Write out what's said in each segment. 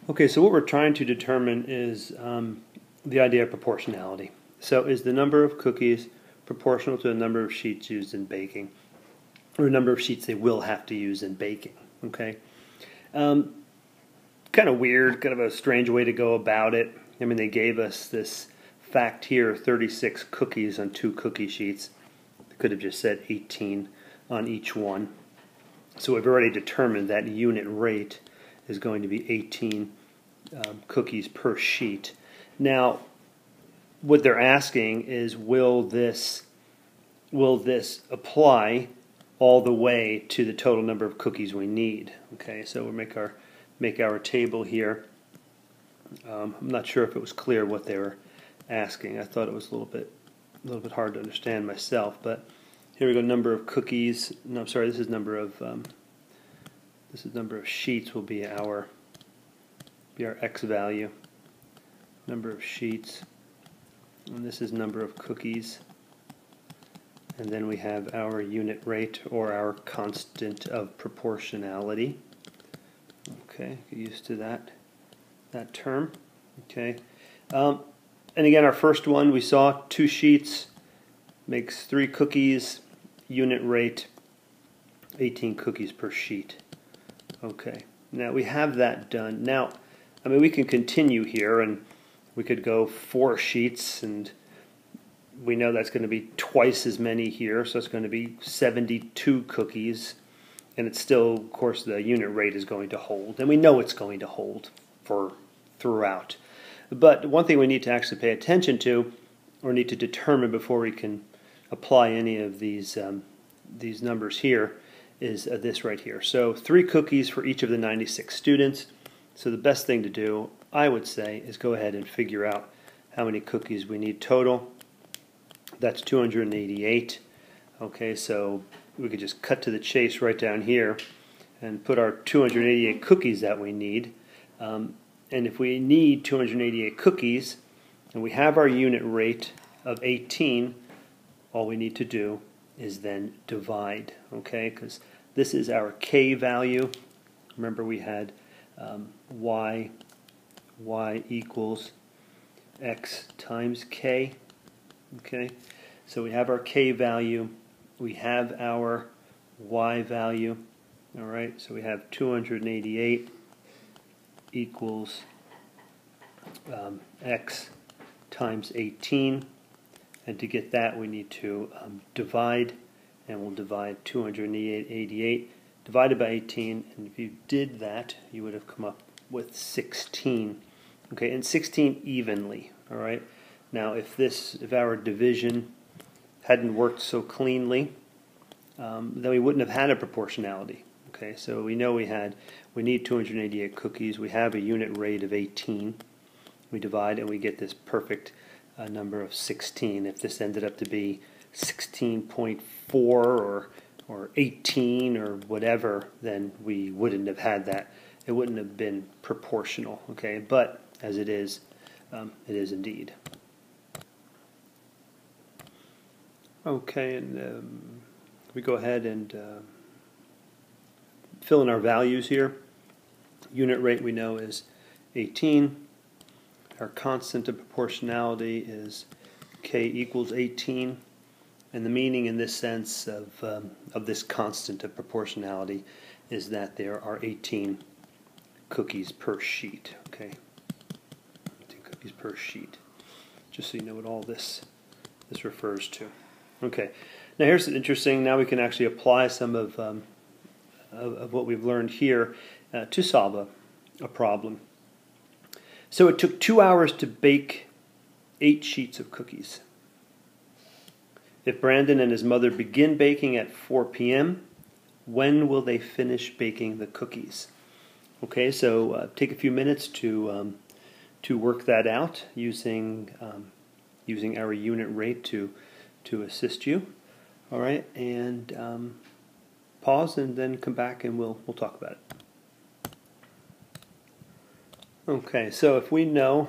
Okay, so what we're trying to determine is the idea of proportionality. So is the number of cookies proportional to the number of sheets used in baking, or the number of sheets they will have to use in baking? Okay, kind of weird, kind of a strange way to go about it. I mean, they gave us this fact here, 36 cookies on 2 cookie sheets. They could have just said 18 on each one. So we've already determined that unit rate is going to be 18 cookies per sheet. Now, what they're asking is, will this apply all the way to the total number of cookies we need? Okay, so we'll make our table here. I'm not sure if it was clear what they were asking. I thought it was a little bit hard to understand myself, but here we go. Number of cookies. No, I'm sorry. This is number of sheets. Will be our x value. Number of sheets, and this is number of cookies, and then we have our unit rate, or our constant of proportionality. Okay, get used to that term. Okay, and again, our first one we saw 2 sheets makes 3 cookies. Unit rate 18 cookies per sheet. Okay, now we have that done. Now, I mean, we can continue here, and we could go 4 sheets, and we know that's going to be twice as many here, so it's going to be 72 cookies, and it's still, of course, the unit rate is going to hold, and we know it's going to hold for throughout. But one thing we need to actually pay attention to, or need to determine before we can apply any of these numbers here, is this right here. So 3 cookies for each of the 96 students. So the best thing to do, I would say, is go ahead and figure out how many cookies we need total. That's 288. Okay, so we could just cut to the chase right down here and put our 288 cookies that we need. And if we need 288 cookies, and we have our unit rate of 18, all we need to do is then divide, okay? Because this is our k value. Remember, we had y equals x times k, okay? So we have our k value, we have our y value, all right? So we have 288 equals x times 18. And to get that, we need to divide, and we'll divide 288 divided by 18. And if you did that, you would have come up with 16. Okay, and 16 evenly. All right. Now, if our division hadn't worked so cleanly, then we wouldn't have had a proportionality. Okay, so we know we need 288 cookies. We have a unit rate of 18. We divide, and we get this perfect number of 16. If this ended up to be 16.4 or 18 or whatever, then we wouldn't have had that. It wouldn't have been proportional. Okay, but as it is indeed. Okay, and we go ahead and fill in our values here. Unit rate we know is 18. Our constant of proportionality is k equals 18, and the meaning in this sense of this constant of proportionality is that there are 18 cookies per sheet. Okay, 18 cookies per sheet. Just so you know what all this refers to. Okay, now here's interesting. Now we can actually apply some of what we've learned here to solve a problem. So it took 2 hours to bake 8 sheets of cookies. If Brandon and his mother begin baking at 4 p.m., when will they finish baking the cookies? Okay, so take a few minutes to work that out using our unit rate to assist you. All right, and pause and then come back and we'll talk about it. Okay, so if we know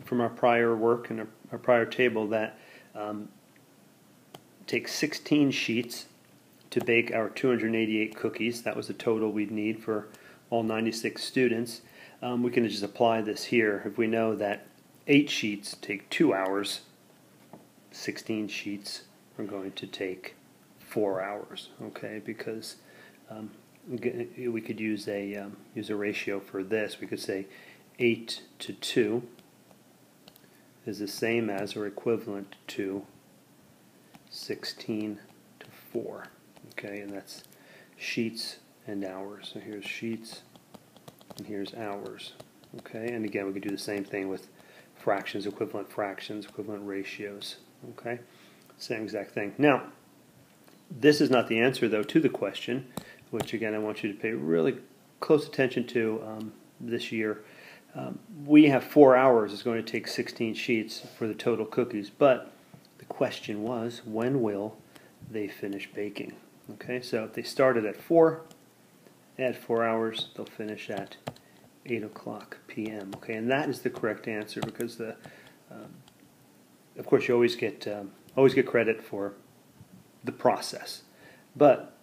from our prior work and our prior table that it takes 16 sheets to bake our 288 cookies, that was the total we'd need for all 96 students, we can just apply this here. If we know that 8 sheets take 2 hours, 16 sheets are going to take 4 hours, okay, because we could use a ratio for this. We could say 8 to 2 is the same as or equivalent to 16 to 4, okay, and that's sheets and hours. So here's sheets and here's hours, okay, and again we could do the same thing with fractions, equivalent ratios, okay, same exact thing. Now, this is not the answer though to the question, which again I want you to pay really close attention to this year. We have 4 hours. It's going to take 16 sheets for the total cookies, but the question was, when will they finish baking? Okay, so if they started at 4, add 4 hours, they'll finish at 8 o'clock p.m. Okay, and that is the correct answer, because the of course you always get credit for the process, but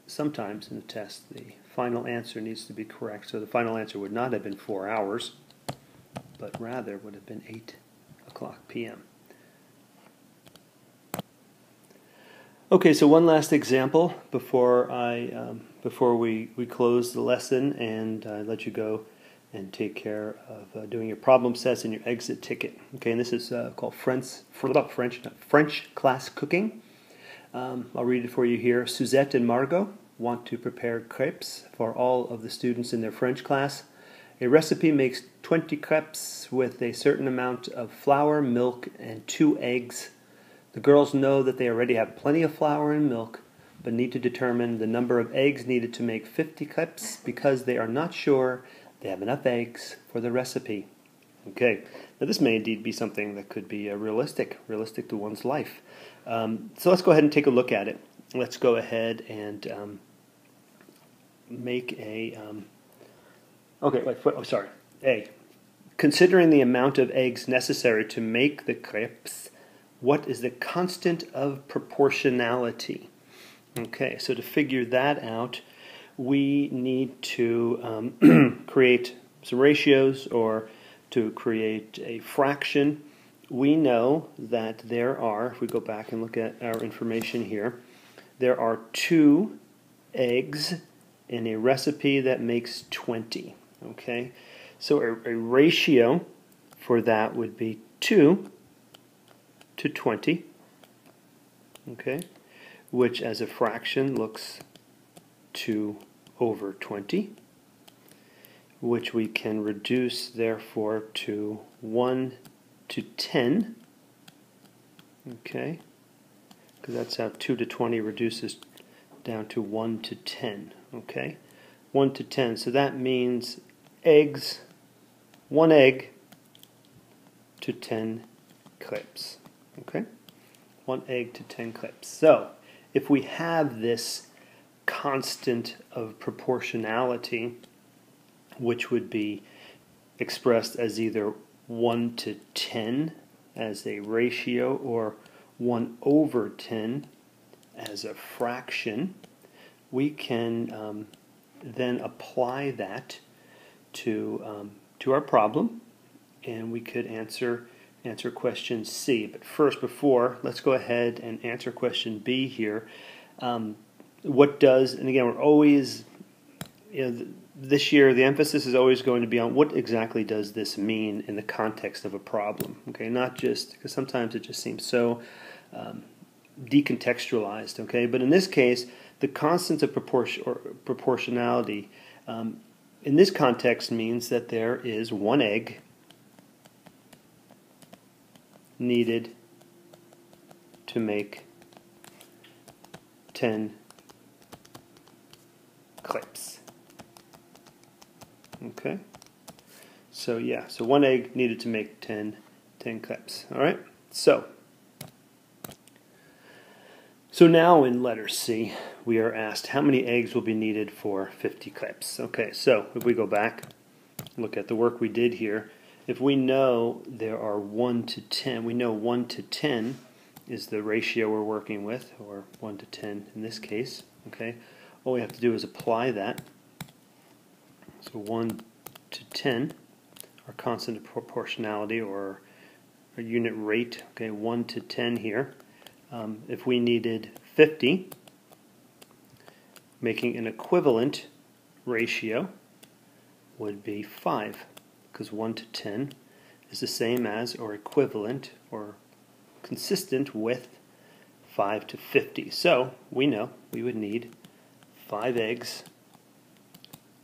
sometimes in the test the final answer needs to be correct. So the final answer would not have been 4 hours, but rather would have been 8 o'clock p.m. Okay, so one last example before we close the lesson and let you go and take care of doing your problem sets and your exit ticket. Okay, and this is called French class cooking. I'll read it for you here. Suzette and Margot want to prepare crepes for all of the students in their French class. A recipe makes 20 crepes with a certain amount of flour, milk, and 2 eggs. The girls know that they already have plenty of flour and milk, but need to determine the number of eggs needed to make 50 crepes because they are not sure they have enough eggs for the recipe. Okay, now this may indeed be something that could be realistic to one's life. So let's go ahead and take a look at it. Let's go ahead and make a... A. Considering the amount of eggs necessary to make the crepes, what is the constant of proportionality? Okay, so to figure that out, we need to create some ratios, or to create a fraction. We know that there are, if we go back and look at our information here, there are 2 eggs in a recipe that makes 20. Okay, so a ratio for that would be 2 to 20, okay, which as a fraction looks 2 over 20, which we can reduce therefore to 1 to 10, okay, because that's how 2 to 20 reduces down to 1 to 10, okay, 1 to 10, so that means eggs, 1 egg to 10 clips. Okay, 1 egg to 10 clips. So if we have this constant of proportionality, which would be expressed as either 1 to 10 as a ratio or 1 over 10 as a fraction, we can then apply that to our problem, and we could answer question C. But first, let's go ahead and answer question B here. What does, and again, we're always, this year the emphasis is always going to be on what exactly does this mean in the context of a problem. Okay, not just, because sometimes it just seems so decontextualized. Okay, but in this case, the constant of proportionality in this context means that there is 1 egg needed to make 10 clips. Okay, so yeah, so 1 egg needed to make 10 clips. All right, so now in letter C, we are asked how many eggs will be needed for 50 clips. Okay, so if we go back, look at the work we did here. If we know there are 1 to 10, we know 1 to 10 is the ratio we're working with, or 1 to 10 in this case. Okay, all we have to do is apply that So 1 to 10, our constant of proportionality, or our unit rate. Okay, 1 to 10 here. If we needed 50, making an equivalent ratio would be 5, because 1 to 10 is the same as, or equivalent, or consistent with 5 to 50. So we know we would need 5 eggs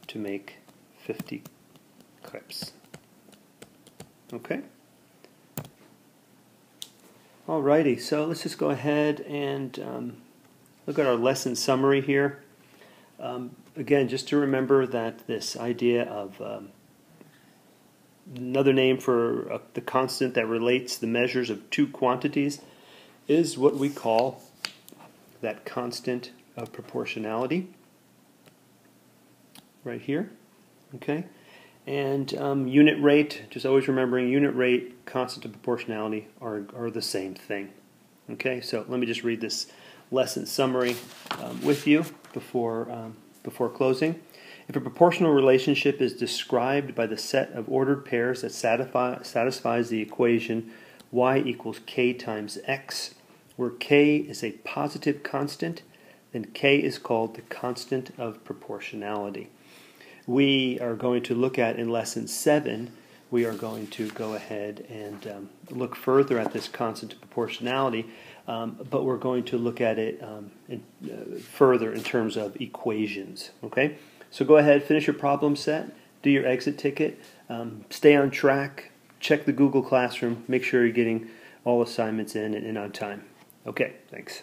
to make 50 clips. Okay? Alrighty, so let's just go ahead and look at our lesson summary here. Again, just to remember that this idea of another name for the constant that relates the measures of two quantities is what we call that constant of proportionality right here. Okay, and unit rate, just always remembering unit rate, constant of proportionality are the same thing. Okay, so let me just read this lesson summary with you before closing. If a proportional relationship is described by the set of ordered pairs that satisfies the equation y equals k times x, where k is a positive constant, then k is called the constant of proportionality. We are going to look at, in lesson 7, we are going to go ahead and look further at this constant of proportionality, but we're going to look at it further in terms of equations. Okay, so go ahead, finish your problem set, do your exit ticket, stay on track, check the Google Classroom, make sure you're getting all assignments in and on time. Okay, thanks.